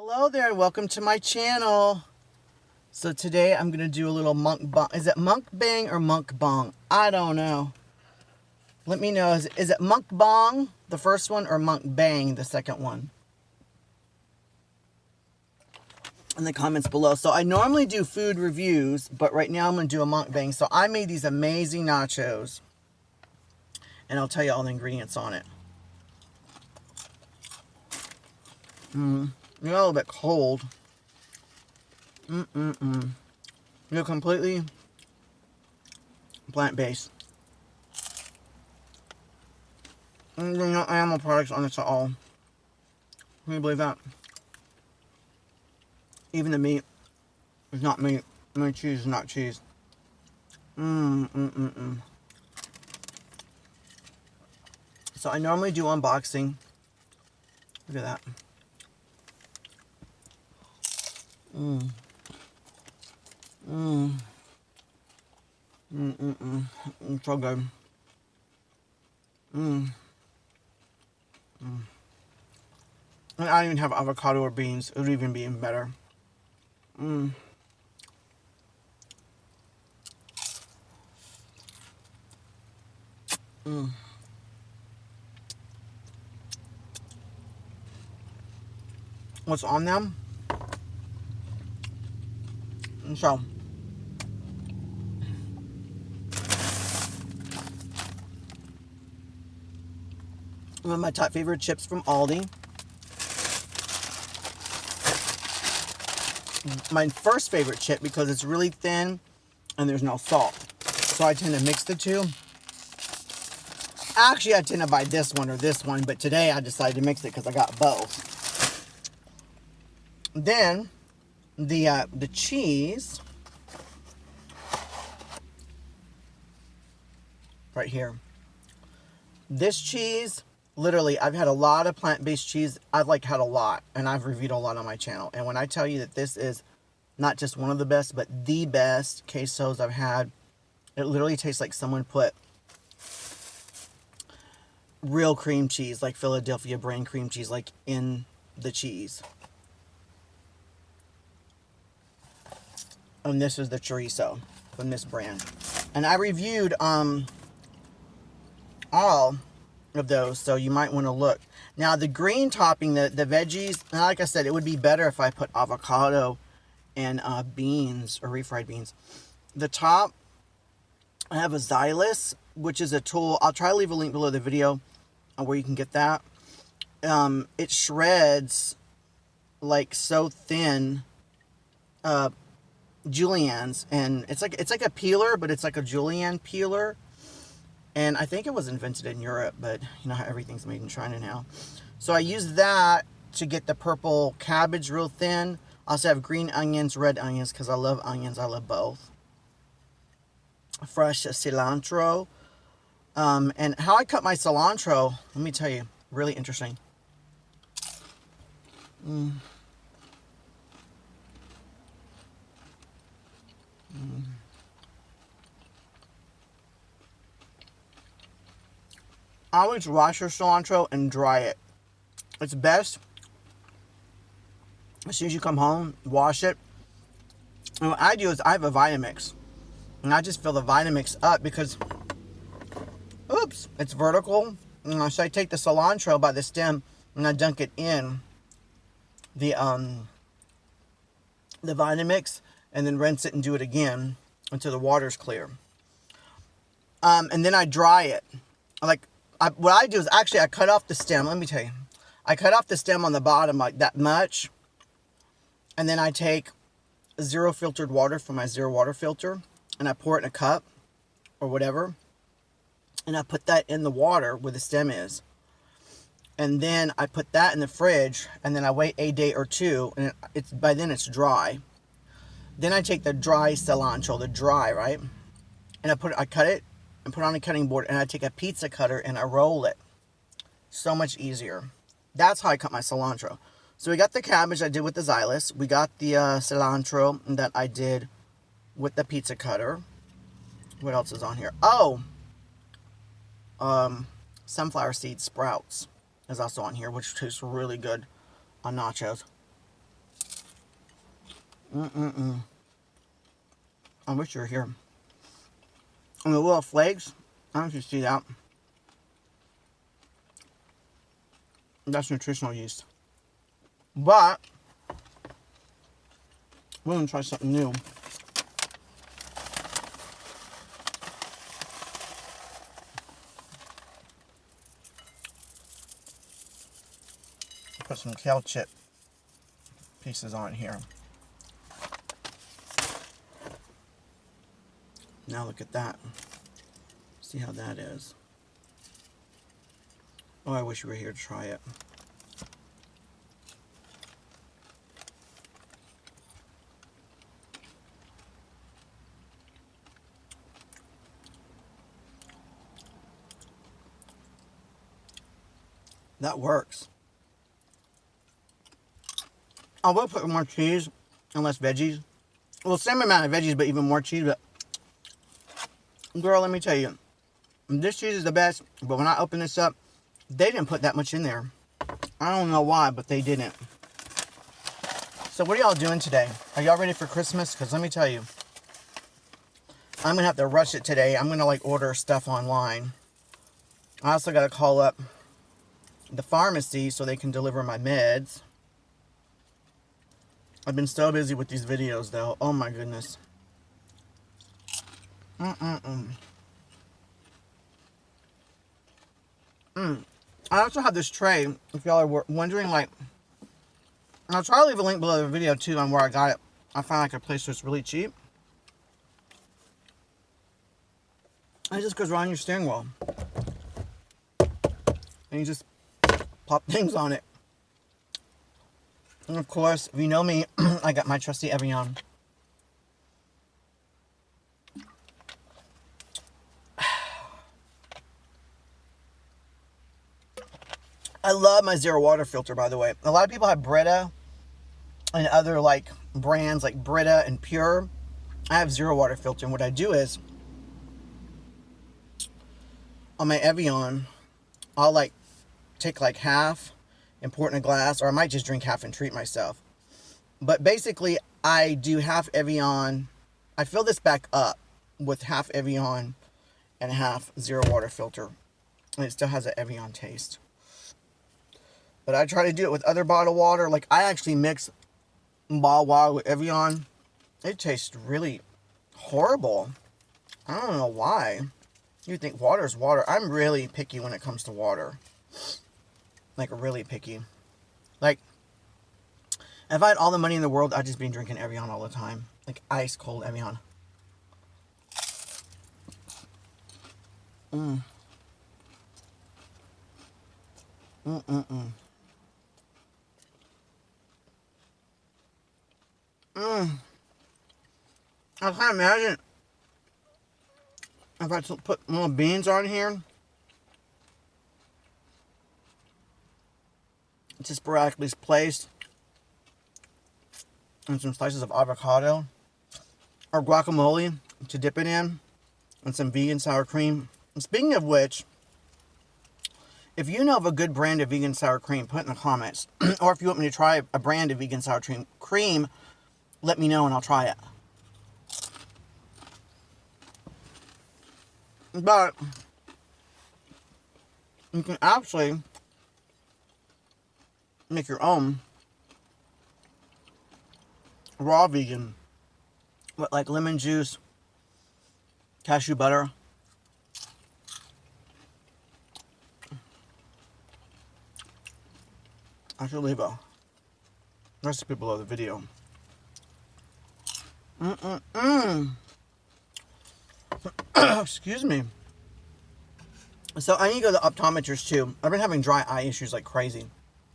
Hello there and welcome to my channel. So today I'm going to do a little mukbang. Is it mukbang or mukbang? I don't know. Let me know. Is it mukbang, the first one, or mukbang, the second one? In the comments below. So I normally do food reviews, but right now I'm going to do a mukbang. So I made these amazing nachos. And I'll tell you all the ingredients on it. They're a little bit cold. They're completely plant-based. And there's no animal products on this at all. Can you believe that? Even the meat is not meat. My cheese is not cheese. So I normally do unboxing. Look at that. It's so good. And I don't even have avocado or beans. It would even be even better. What's on them? And so, one of my top favorite chips from Aldi. My first favorite chip because it's really thin and there's no salt. So I tend to mix the two. Actually, I tend to buy this one or this one, but today I decided to mix it because I got both. Then the cheese right here. This cheese, literally, I've had a lot of plant-based cheese. I've had a lot, and I've reviewed a lot on my channel. And when I tell you that this is not just one of the best, but the best quesos I've had, it literally tastes like someone put real cream cheese, like Philadelphia brand cream cheese, in the cheese. And this is the chorizo from this brand. And I reviewed all of those, so you might want to look. Now the green topping, the veggies, like I said, it would be better if I put avocado and beans or refried beans. The top, I have a xylus, which is a tool. I'll try to leave a link below the video where you can get that. It shreds so thin juliennes, and it's like a peeler, but it's like a julienne peeler. And I think it was invented in Europe, but you know how everything's made in China now. So I use that to get the purple cabbage real thin. I also have green onions, red onions, because I love onions. I love both. Fresh cilantro. And how I cut my cilantro, let me tell you, really interesting. I always wash your cilantro and dry it. It's best as soon as you come home, wash it. And what I do is I have a Vitamix. And I just fill the Vitamix up because, oops, it's vertical. And so I take the cilantro by the stem and I dunk it in the Vitamix and then rinse it and do it again until the water's clear. And then I dry it. What I do is actually I cut off the stem. Let me tell you. I cut off the stem on the bottom like that much. And then I take zero filtered water from my zero water filter. And I pour it in a cup or whatever. And I put that in the water where the stem is. And then I put that in the fridge. And then I wait a day or two. And by then it's dry. Then I take the dry cilantro, the dry, right? And I cut it. And put it on a cutting board, and I take a pizza cutter and I roll it. So much easier. That's how I cut my cilantro. So we got the cabbage I did with the xylus. We got the cilantro that I did with the pizza cutter. What else is on here? Oh, sunflower seed sprouts is also on here, which tastes really good on nachos. I wish you were here. And the little flakes, I don't know if you see that. That's nutritional yeast. But we're gonna try something new. Put some kale chip pieces on here. Now look at that. See how that is. Oh, I wish you were here to try it. That works. I will put more cheese and less veggies. Well, same amount of veggies, but even more cheese. But girl, let me tell you, this cheese is the best. But when I open this up, they didn't put that much in there. I don't know why, but they didn't. So what are y'all doing today? Are y'all ready for Christmas? Because let me tell you, I'm going to have to rush it today. I'm going to like order stuff online. I also got to call up the pharmacy so they can deliver my meds. I've been so busy with these videos though. Oh my goodness. I also have this tray, if y'all are wondering, like, I'll try to leave a link below the video too on where I got it. I found like a place that's really cheap. It just goes around your steering wheel. And you just pop things on it. And of course, if you know me, I got my trusty Evian. I love my zero water filter, by the way. A lot of people have Brita and other like brands like Brita and Pure. I have zero water filter, and what I do is on my Evian, I'll like take like half and pour it in a glass, or I might just drink half and treat myself. But basically, I do half Evian. I fill this back up with half Evian and half zero water filter, and it still has an Evian taste. But I try to do it with other bottled water. Like, I actually mix bottled water with Evian. It tastes really horrible. I don't know why. You think water is water. I'm really picky when it comes to water. Like, really picky. Like, if I had all the money in the world, I'd just be drinking Evian all the time. Like, ice cold Evian. I can't imagine if I put little beans on here. Just sporadically placed. And some slices of avocado. Or guacamole to dip it in. And some vegan sour cream. And speaking of which, if you know of a good brand of vegan sour cream, put it in the comments. Or if you want me to try a brand of vegan sour cream, let me know and I'll try it. But you can actually make your own raw vegan with like lemon juice, cashew butter. I should leave a recipe below the video. Excuse me. So I need to go to the optometrist too. I've been having dry eye issues like crazy.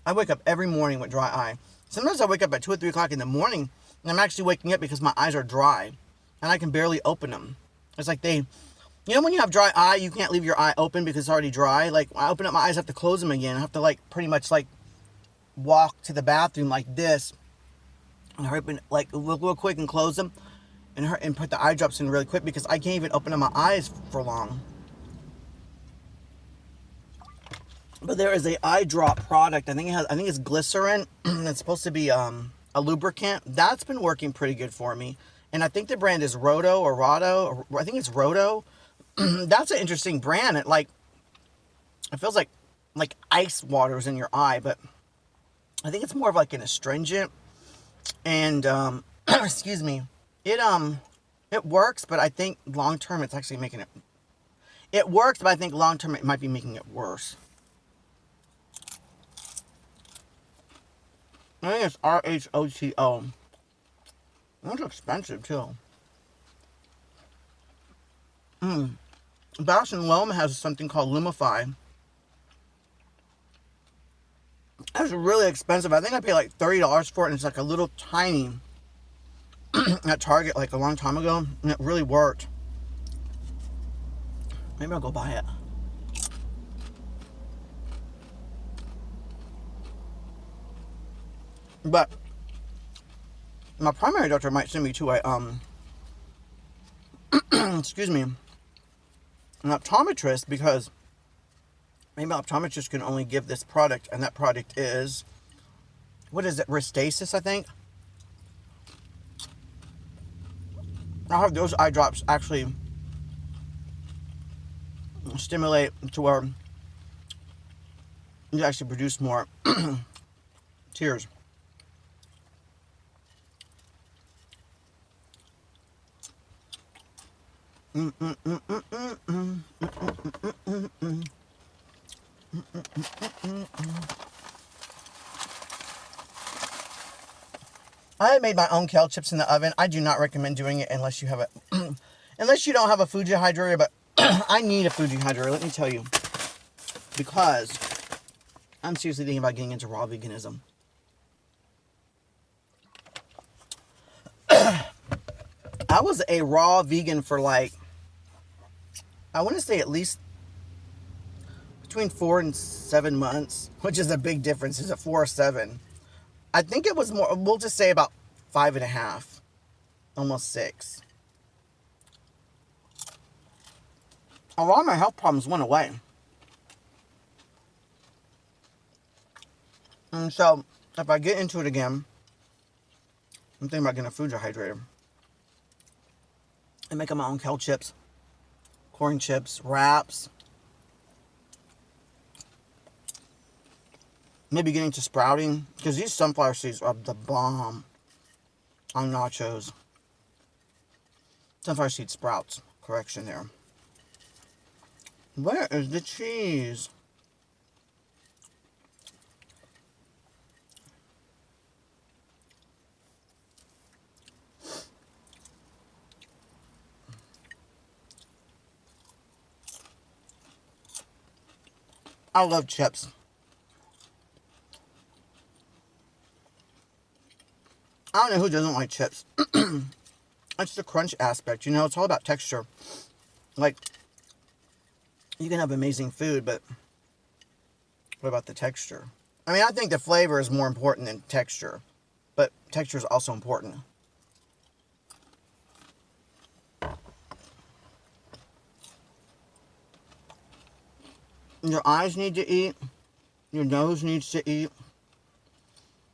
I wake up every morning with dry eye. Sometimes I wake up at 2 or 3 o'clock in the morning and I'm actually waking up because my eyes are dry and I can barely open them. It's like you know when you have dry eye, you can't leave your eye open because it's already dry. Like when I open up my eyes, I have to close them again. I have to like pretty much like walk to the bathroom like this and hurry up and like real quick and close them and put the eye drops in really quick because I can't even open up my eyes for long. But there is a eye drop product. I think it's glycerin. It's supposed to be a lubricant. That's been working pretty good for me. And I think the brand is Roto or Rado. Or I think it's Roto. That's an interesting brand. It feels like ice water's in your eye, but I think it's more of like an astringent. And excuse me, it works, but I think long term it's actually making it. It works, but I think long term it might be making it worse. I think it's RHOTO. That's expensive too. Bausch & Lomb has something called Lumify. That's really expensive. I think I paid like $30 for it, and it's like a little tiny at Target like a long time ago, and it really worked. Maybe I'll go buy it. But my primary doctor might send me to a excuse me, an optometrist, because maybe an optometrist can only give this product, and that product is, what is it, Restasis, I think. I'll have those eye drops actually stimulate to where you actually produce more tears. I made my own kale chips in the oven. I do not recommend doing it unless you have a unless you don't have a Fuji hydrator, but I need a Fuji hydrator, let me tell you, because I'm seriously thinking about getting into raw veganism. I was a raw vegan for like, I want to say at least between 4 and 7 months, which is a big difference. Is it 4 or 7? I think it was more, we'll just say about 5.5, almost 6. A lot of my health problems went away. And so, if I get into it again, I'm thinking about getting a Fuji hydrator. And making my own kale chips, corn chips, wraps. Maybe getting to sprouting, because these sunflower seeds are the bomb on nachos. Sunflower seed sprouts. Correction there. Where is the cheese? I love chips. I don't know who doesn't like chips. It's the crunch aspect, you know, it's all about texture. Like, you can have amazing food, but what about the texture? I mean, I think the flavor is more important than texture, but texture is also important. Your eyes need to eat. Your nose needs to eat.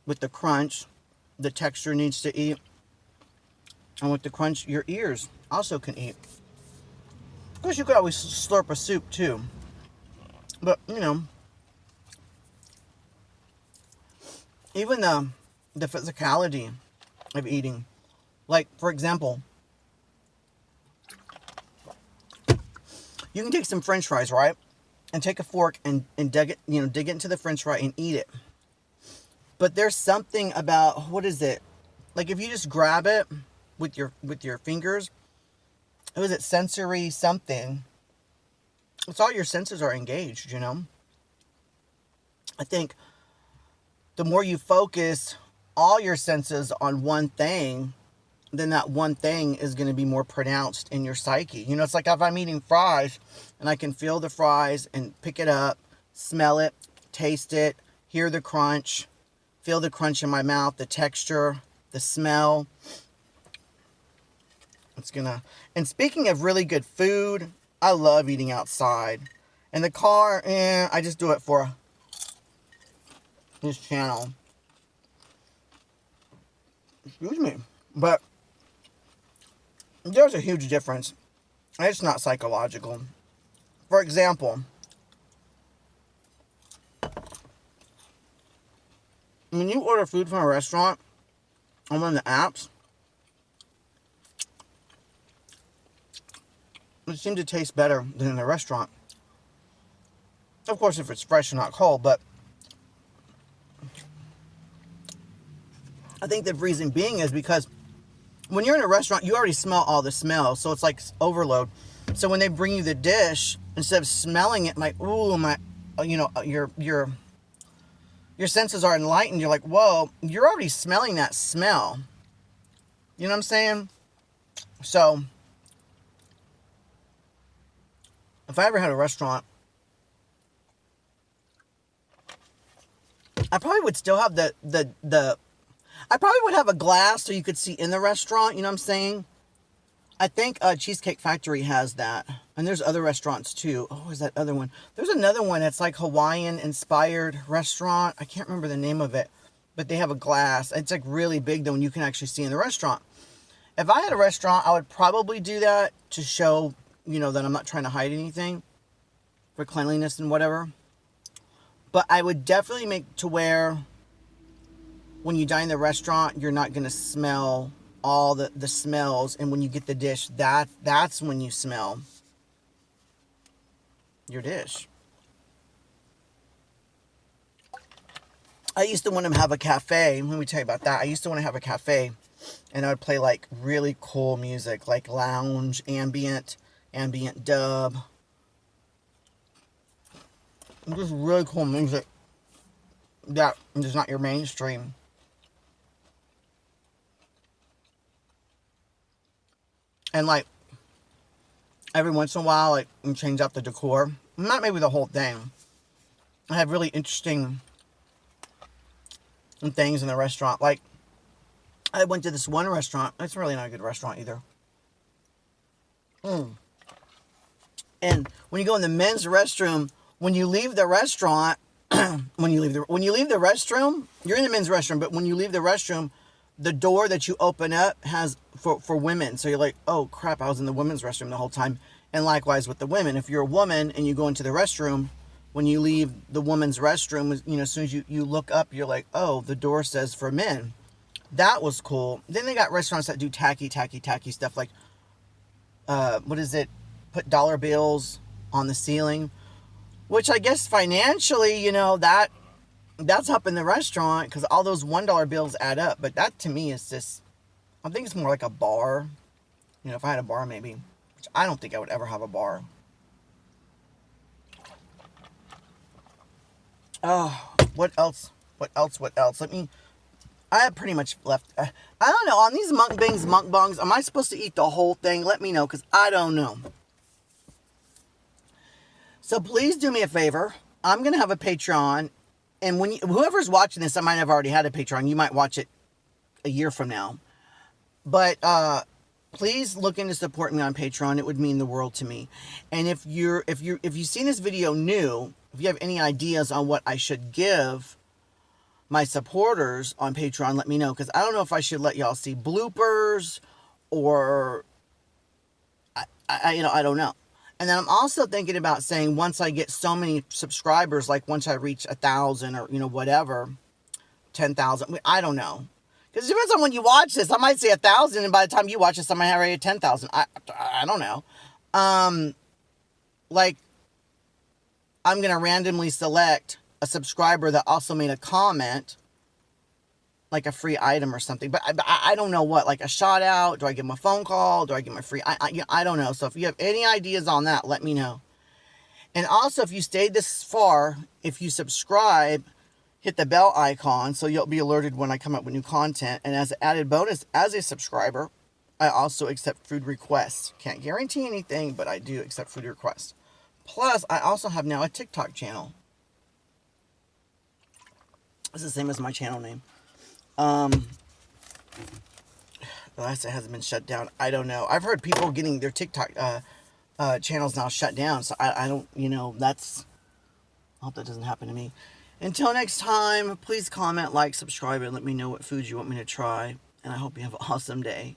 With the crunch, the texture needs to eat. And with the crunch, your ears also can eat. Of course, you could always slurp a soup too. But, you know, even the physicality of eating. Like, for example, you can take some French fries, right? And take a fork and dig it into the French fry and eat it. But there's something about, what is it? Like, if you just grab it with your fingers, what is it, sensory something? It's all your senses are engaged, you know? I think the more you focus all your senses on one thing, then that one thing is going to be more pronounced in your psyche. You know, it's like if I'm eating fries and I can feel the fries and pick it up, smell it, taste it, hear the crunch, feel the crunch in my mouth, the texture, the smell. It's gonna... And speaking of really good food, I love eating outside. In the car, I just do it for this channel. Excuse me. But there's a huge difference. It's not psychological. For example, when you order food from a restaurant on one of the apps, it seems to taste better than in a restaurant. Of course, if it's fresh and not cold, but I think the reason being is because when you're in a restaurant, you already smell all the smells, so it's like overload. So when they bring you the dish, instead of smelling it, like, ooh, my, you know, your senses are enlightened. You're like, whoa, you're already smelling that smell. You know what I'm saying? So if I ever had a restaurant, I probably would still have I probably would have a glass so you could see in the restaurant, you know what I'm saying? I think Cheesecake Factory has that. And there's other restaurants too. Oh, is that other one? There's another one that's like Hawaiian-inspired restaurant. I can't remember the name of it. But they have a glass. It's like really big though, and you can actually see in the restaurant. If I had a restaurant, I would probably do that to show, you know, that I'm not trying to hide anything for cleanliness and whatever. But I would definitely make to where when you dine in the restaurant, you're not going to smell all the smells. And when you get the dish, that's when you smell your dish. I used to want to have a cafe. Let me tell you about that. I used to want to have a cafe. And I would play like really cool music. Like lounge, ambient dub. Just really cool music that is not your mainstream. And like every once in a while, like you change up the decor. Not maybe the whole thing. I have really interesting things in the restaurant. Like I went to this one restaurant. It's really not a good restaurant either. And when you go in the men's restroom, when you leave the restaurant, when you leave the restroom, you're in the men's restroom, but when you leave the restroom, the door that you open up has for women. So you're like, oh crap, I was in the women's restroom the whole time. And likewise with the women, if you're a woman and you go into the restroom, when you leave the woman's restroom, you know, as soon as you look up, you're like, oh, the door says for men. That was cool. Then they got restaurants that do tacky stuff like, what is it? Put dollar bills on the ceiling, which I guess financially, you know, that's up in the restaurant because all those $1 bills add up. But that to me is just, I think it's more like a bar. You know, if I had a bar maybe, which I don't think I would ever have a bar. Oh, what else? I have pretty much left. I don't know. On these mukbangs, am I supposed to eat the whole thing? Let me know, because I don't know. So please do me a favor. I'm going to have a Patreon. And when whoever's watching this, I might have already had a Patreon. You might watch it a year from now. But please look into supporting me on Patreon. It would mean the world to me. And if you've seen this video new, if you have any ideas on what I should give my supporters on Patreon, let me know, because I don't know if I should let y'all see bloopers or I don't know. And then I'm also thinking about saying once I get so many subscribers, like once I reach 1,000 or, you know, whatever, 10,000, I don't know. Because it depends on when you watch this. I might say 1,000, and by the time you watch this, I might have already 10,000. I don't know. Like, I'm going to randomly select a subscriber that also made a comment, like a free item or something. But I don't know what, like a shout out. Do I give them a phone call? Do I give them a free? I don't know. So if you have any ideas on that, let me know. And also, if you stayed this far, if you subscribe, hit the bell icon so you'll be alerted when I come up with new content. And as an added bonus, as a subscriber, I also accept food requests. Can't guarantee anything, but I do accept food requests. Plus, I also have now a TikTok channel. It's the same as my channel name. Unless it hasn't been shut down. I don't know. I've heard people getting their TikTok channels now shut down. So I don't, you know, I hope that doesn't happen to me. Until next time, please comment, like, subscribe, and let me know what foods you want me to try. and I hope you have an awesome day.